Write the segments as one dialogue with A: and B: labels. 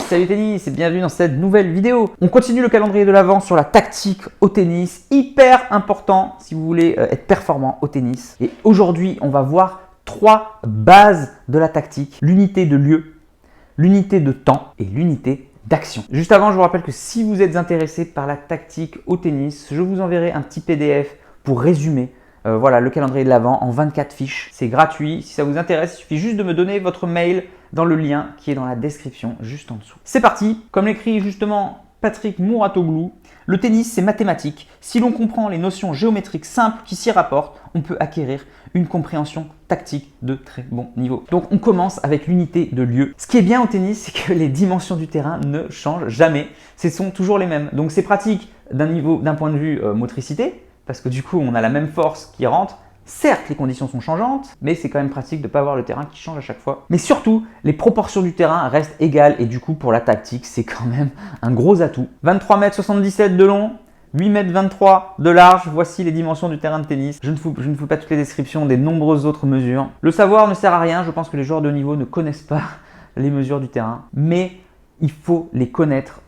A: Salut tennis et bienvenue dans cette nouvelle vidéo. On continue le calendrier de l'Avent sur la tactique au tennis, hyper important si vous voulez être performant au tennis. Et aujourd'hui, on va voir 3 bases de la tactique, l'unité de lieu, l'unité de temps et l'unité d'action. Juste avant, je vous rappelle que si vous êtes intéressé par la tactique au tennis, je vous enverrai un petit PDF pour résumer voilà, le calendrier de l'Avent en 24 fiches. C'est gratuit. Si ça vous intéresse, il suffit juste de me donner votre mail dans le lien qui est dans la description juste en dessous. C'est parti. Comme l'écrit justement Patrick Mouratoglou, le tennis c'est mathématique. Si l'on comprend les notions géométriques simples qui s'y rapportent, on peut acquérir une compréhension tactique de très bon niveau. Donc on commence avec l'unité de lieu. Ce qui est bien au tennis, c'est que les dimensions du terrain ne changent jamais. Ce sont toujours les mêmes. Donc c'est pratique d'un point de vue motricité, parce que du coup on a la même force qui rentre. Certes, les conditions sont changeantes, mais c'est quand même pratique de ne pas avoir le terrain qui change à chaque fois. Mais surtout, les proportions du terrain restent égales et du coup, pour la tactique, c'est quand même un gros atout. 23,77 m de long, 8,23 m de large. Voici les dimensions du terrain de tennis. Je ne fais pas toutes les descriptions des nombreuses autres mesures. Le savoir ne sert à rien. Je pense que les joueurs de haut niveau ne connaissent pas les mesures du terrain, mais il faut les connaître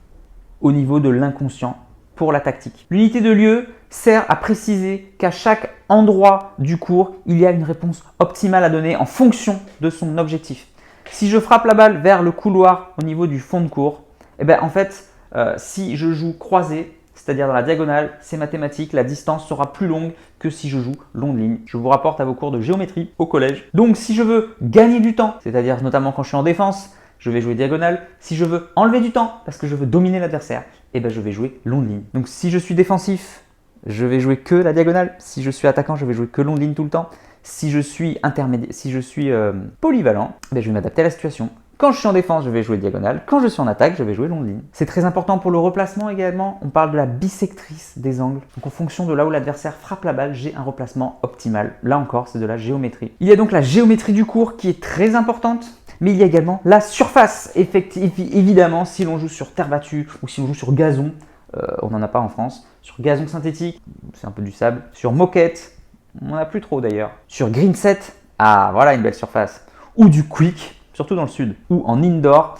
A: au niveau de l'inconscient pour la tactique. L'unité de lieu sert à préciser qu'à chaque endroit du court, il y a une réponse optimale à donner en fonction de son objectif. Si je frappe la balle vers le couloir au niveau du fond de court, eh bien, en fait, si je joue croisé, c'est-à-dire dans la diagonale, c'est mathématique, la distance sera plus longue que si je joue longue ligne. Je vous rapporte à vos cours de géométrie au collège. Donc si je veux gagner du temps, c'est-à-dire notamment quand je suis en défense, je vais jouer diagonale. Si je veux enlever du temps parce que je veux dominer l'adversaire, eh ben je vais jouer longue ligne. Donc si je suis défensif, je vais jouer que la diagonale. Si je suis attaquant, je vais jouer que longue ligne tout le temps. Si je suis intermédiaire, si je suis polyvalent, ben je vais m'adapter à la situation. Quand je suis en défense, je vais jouer diagonale. Quand je suis en attaque, je vais jouer longue ligne. C'est très important pour le replacement également. On parle de la bissectrice des angles. Donc en fonction de là où l'adversaire frappe la balle, j'ai un replacement optimal. Là encore, c'est de la géométrie. Il y a donc la géométrie du court qui est très importante. Mais il y a également la surface. Évidemment, si l'on joue sur terre battue ou si l'on joue sur gazon, on n'en a pas en France. Sur gazon synthétique, c'est un peu du sable. Sur moquette, on n'en a plus trop d'ailleurs. Sur green set, ah voilà une belle surface. Ou du quick, surtout dans le sud. Ou en indoor,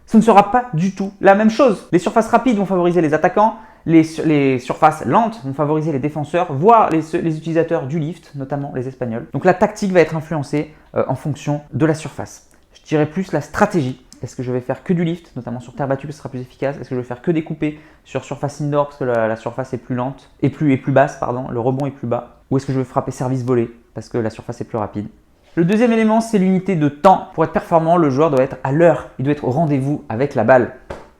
A: ce ne sera pas du tout la même chose. Les surfaces rapides vont favoriser les attaquants. Les surfaces lentes vont favoriser les défenseurs, voire les utilisateurs du lift, notamment les Espagnols. Donc la tactique va être influencée en fonction de la surface. Je dirais plus la stratégie. Est-ce que je vais faire que du lift, notamment sur terre battue, parce que ce sera plus efficace? Est-ce que je vais faire que des coupés sur surface indoor, parce que la surface est plus lente, et plus basse, pardon, le rebond est plus bas? Ou est-ce que je vais frapper service volé, parce que la surface est plus rapide? Le deuxième élément, c'est l'unité de temps. Pour être performant, le joueur doit être à l'heure. Il doit être au rendez-vous avec la balle.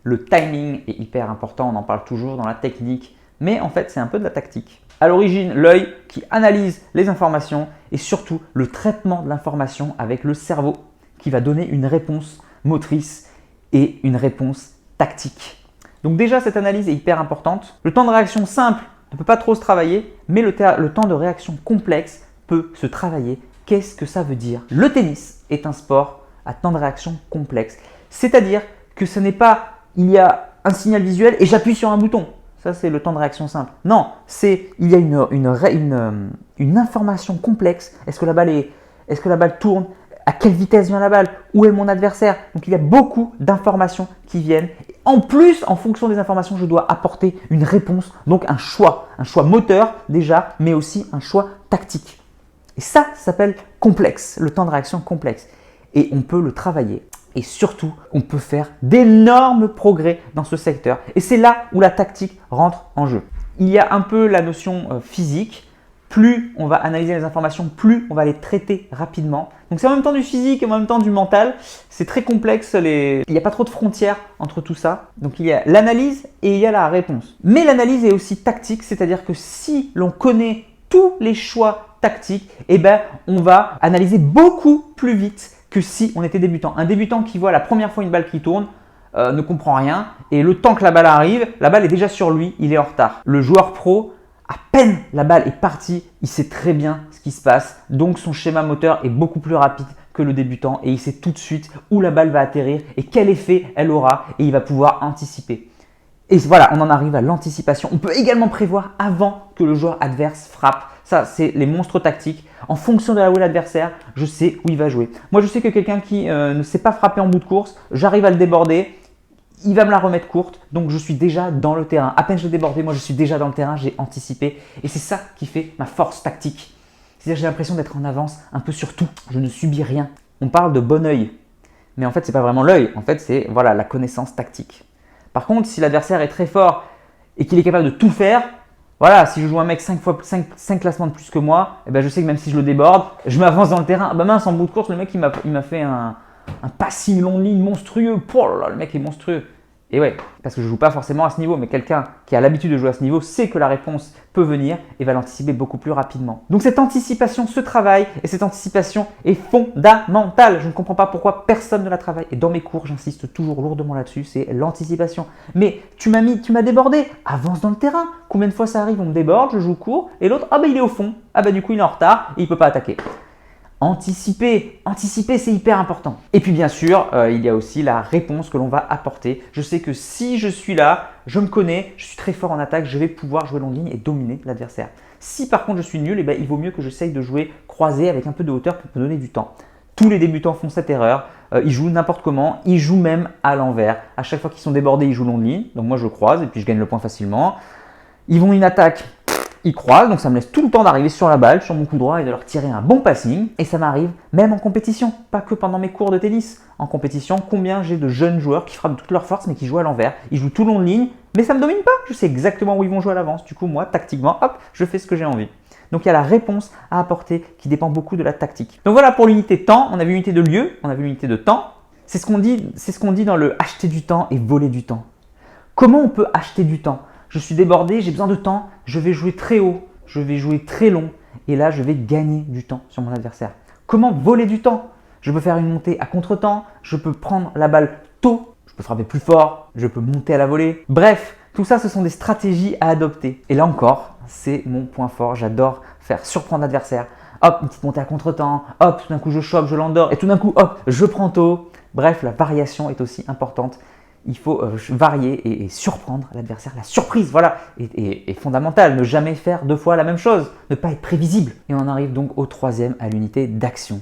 A: Le timing est hyper important, on en parle toujours dans la technique, mais en fait, c'est un peu de la tactique. À l'origine, l'œil qui analyse les informations et surtout le traitement de l'information avec le cerveau qui va donner une réponse motrice et une réponse tactique. Donc déjà, cette analyse est hyper importante. Le temps de réaction simple ne peut pas trop se travailler, mais le temps de réaction complexe peut se travailler. Qu'est-ce que ça veut dire? Le tennis est un sport à temps de réaction complexe. C'est-à-dire que ce n'est pas il y a un signal visuel et j'appuie sur un bouton. Ça, c'est le temps de réaction simple. Non, c'est il y a une information complexe. Est-ce que la balle tourne? À quelle vitesse vient la balle? Où est mon adversaire? Donc il y a beaucoup d'informations qui viennent. En plus, en fonction des informations, je dois apporter une réponse, donc un choix moteur déjà, mais aussi un choix tactique. Et ça s'appelle complexe, le temps de réaction complexe. Et on peut le travailler. Et surtout, on peut faire d'énormes progrès dans ce secteur. Et c'est là où la tactique rentre en jeu. Il y a un peu la notion physique. Plus on va analyser les informations, plus on va les traiter rapidement. Donc c'est en même temps du physique et en même temps du mental. C'est très complexe, il n'y a pas trop de frontières entre tout ça. Donc il y a l'analyse et il y a la réponse. Mais l'analyse est aussi tactique, c'est-à-dire que si l'on connaît tous les choix tactiques, eh ben, on va analyser beaucoup plus vite que si on était débutant. Un débutant qui voit la première fois une balle qui tourne, ne comprend rien et le temps que la balle arrive, la balle est déjà sur lui, il est en retard. Le joueur pro, à peine la balle est partie, il sait très bien ce qui se passe. Donc son schéma moteur est beaucoup plus rapide que le débutant et il sait tout de suite où la balle va atterrir et quel effet elle aura et il va pouvoir anticiper. Et voilà, on en arrive à l'anticipation. On peut également prévoir avant que le joueur adverse frappe. Ça, c'est les monstres tactiques. En fonction de là où est l'adversaire, je sais où il va jouer. Moi, je sais que quelqu'un qui ne sait pas frapper en bout de course, j'arrive à le déborder. il va me la remettre courte, donc je suis déjà dans le terrain. À peine je l'ai débordé, moi je suis déjà dans le terrain, j'ai anticipé. Et c'est ça qui fait ma force tactique. C'est-à-dire j'ai l'impression d'être en avance un peu sur tout. Je ne subis rien. On parle de bon œil. Mais en fait, ce n'est pas vraiment l'œil. En fait, c'est voilà, la connaissance tactique. Par contre, si l'adversaire est très fort et qu'il est capable de tout faire, voilà, si je joue un mec 5 classements de plus que moi, eh ben je sais que même si je le déborde, je m'avance dans le terrain. Ah bah mince, en bout de course, le mec il m'a fait un passing long ligne monstrueux. Oh là là, le mec est monstrueux. Et ouais, parce que je ne joue pas forcément à ce niveau, mais quelqu'un qui a l'habitude de jouer à ce niveau sait que la réponse peut venir et va l'anticiper beaucoup plus rapidement. Donc cette anticipation se travaille et cette anticipation est fondamentale. Je ne comprends pas pourquoi personne ne la travaille. Et dans mes cours, j'insiste toujours lourdement là-dessus, c'est l'anticipation. Mais tu m'as débordé, avance dans le terrain. Combien de fois ça arrive, on me déborde, je joue court et l'autre, ah bah il est au fond. Ah bah du coup il est en retard et il ne peut pas attaquer. Anticiper, c'est hyper important. Et puis bien sûr, il y a aussi la réponse que l'on va apporter. Je sais que si je suis là, je me connais, je suis très fort en attaque, je vais pouvoir jouer longue ligne et dominer l'adversaire. Si par contre je suis nul, il vaut mieux que j'essaye de jouer croisé avec un peu de hauteur pour me donner du temps. Tous les débutants font cette erreur, ils jouent n'importe comment, ils jouent même à l'envers. À chaque fois qu'ils sont débordés, ils jouent longue ligne, donc moi je croise et puis je gagne le point facilement. Ils vont une attaque. Ils croisent, donc ça me laisse tout le temps d'arriver sur la balle, sur mon coup droit et de leur tirer un bon passing. Et ça m'arrive même en compétition, pas que pendant mes cours de tennis. En compétition, combien j'ai de jeunes joueurs qui frappent de toute leur force mais qui jouent à l'envers. Ils jouent tout long de ligne, mais ça ne me domine pas. Je sais exactement où ils vont jouer à l'avance. Du coup, moi, tactiquement, hop, je fais ce que j'ai envie. Donc il y a la réponse à apporter qui dépend beaucoup de la tactique. Donc voilà pour l'unité temps. On a vu l'unité de lieu, on a vu l'unité de temps. C'est ce qu'on dit dans le acheter du temps et voler du temps. Comment on peut acheter du temps ? Je suis débordé, j'ai besoin de temps, je vais jouer très haut, je vais jouer très long et là je vais gagner du temps sur mon adversaire. Comment voler du temps ? Je peux faire une montée à contre-temps, je peux prendre la balle tôt, je peux frapper plus fort, je peux monter à la volée. Bref, tout ça ce sont des stratégies à adopter. Et là encore, c'est mon point fort, j'adore faire surprendre l'adversaire. Hop, une petite montée à contre-temps, hop, tout d'un coup je chope, je l'endors et tout d'un coup, hop, je prends tôt. Bref, la variation est aussi importante. Il faut varier et surprendre l'adversaire. La surprise, voilà, est fondamentale. Ne jamais faire deux fois la même chose. Ne pas être prévisible. Et on en arrive donc au troisième, à l'unité d'action.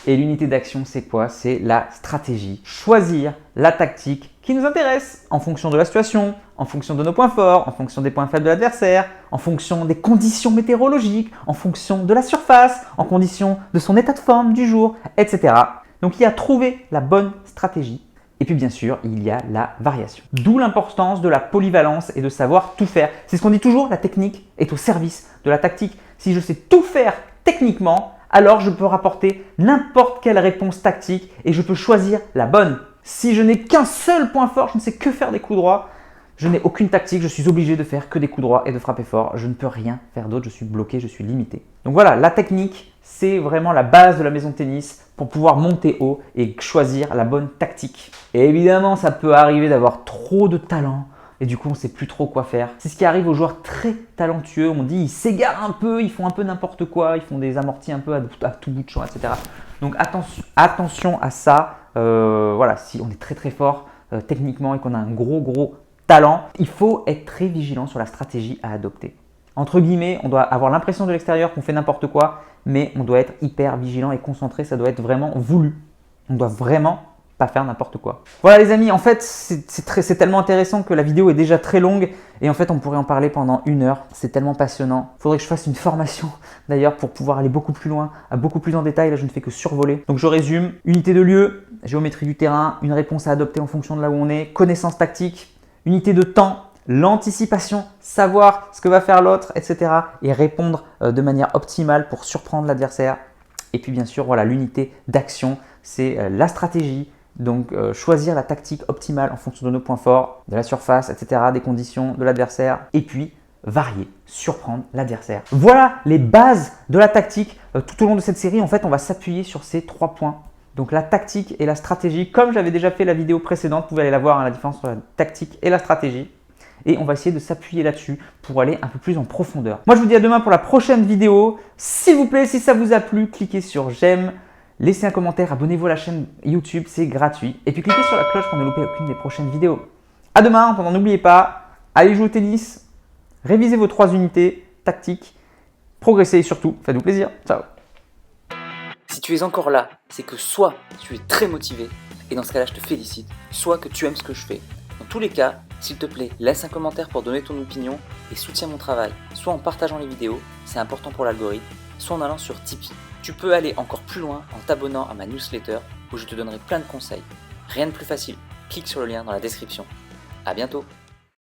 A: Et l'unité d'action, c'est quoi ? C'est la stratégie. Choisir la tactique qui nous intéresse en fonction de la situation, en fonction de nos points forts, en fonction des points faibles de l'adversaire, en fonction des conditions météorologiques, en fonction de la surface, en fonction de son état de forme du jour, etc. Donc il y a trouver la bonne stratégie. Et puis bien sûr, il y a la variation. D'où l'importance de la polyvalence et de savoir tout faire. C'est ce qu'on dit toujours, la technique est au service de la tactique. Si je sais tout faire techniquement, alors je peux rapporter n'importe quelle réponse tactique et je peux choisir la bonne. Si je n'ai qu'un seul point fort, je ne sais que faire des coups droits, je n'ai aucune tactique, je suis obligé de faire que des coups droits et de frapper fort. Je ne peux rien faire d'autre, je suis bloqué, je suis limité. Donc voilà, la technique, c'est vraiment la base de la maison de tennis pour pouvoir monter haut et choisir la bonne tactique. Et évidemment, ça peut arriver d'avoir trop de talent et du coup, on ne sait plus trop quoi faire. C'est ce qui arrive aux joueurs très talentueux. On dit ils s'égarent un peu, ils font un peu n'importe quoi, ils font des amortis un peu à tout bout de champ, etc. Donc attention à ça. Voilà, si on est très très fort techniquement et qu'on a un gros talent, il faut être très vigilant sur la stratégie à adopter. Entre guillemets, on doit avoir l'impression de l'extérieur qu'on fait n'importe quoi, mais on doit être hyper vigilant et concentré, ça doit être vraiment voulu. On doit vraiment pas faire n'importe quoi. Voilà les amis, en fait, c'est tellement intéressant que la vidéo est déjà très longue et en fait, on pourrait en parler pendant 1 heure. C'est tellement passionnant. Il faudrait que je fasse une formation d'ailleurs pour pouvoir aller beaucoup plus loin, beaucoup plus en détail. Là, je ne fais que survoler. Donc, je résume. Unité de lieu, géométrie du terrain, une réponse à adopter en fonction de là où on est, connaissance tactique, unité de temps, l'anticipation, savoir ce que va faire l'autre, etc. et répondre de manière optimale pour surprendre l'adversaire. Et puis bien sûr, voilà, l'unité d'action, c'est la stratégie. Donc choisir la tactique optimale en fonction de nos points forts, de la surface, etc., des conditions de l'adversaire. Et puis varier, surprendre l'adversaire. Voilà les bases de la tactique. Tout au long de cette série, en fait, on va s'appuyer sur ces 3 points. Donc la tactique et la stratégie, comme j'avais déjà fait la vidéo précédente, vous pouvez aller la voir, hein, la différence entre la tactique et la stratégie. Et on va essayer de s'appuyer là-dessus pour aller un peu plus en profondeur. Moi, je vous dis à demain pour la prochaine vidéo. S'il vous plaît, si ça vous a plu, cliquez sur j'aime, laissez un commentaire, abonnez-vous à la chaîne YouTube, c'est gratuit. Et puis cliquez sur la cloche pour ne louper aucune des prochaines vidéos. À demain, n'oubliez pas, allez jouer au tennis, révisez vos 3 unités tactiques, progressez et surtout, faites-vous plaisir. Ciao.
B: Si tu es encore là, c'est que soit tu es très motivé, et dans ce cas-là, je te félicite, soit que tu aimes ce que je fais. Dans tous les cas, s'il te plaît, laisse un commentaire pour donner ton opinion et soutiens mon travail, soit en partageant les vidéos, c'est important pour l'algorithme, soit en allant sur Tipeee. Tu peux aller encore plus loin en t'abonnant à ma newsletter où je te donnerai plein de conseils. Rien de plus facile, clique sur le lien dans la description. A bientôt.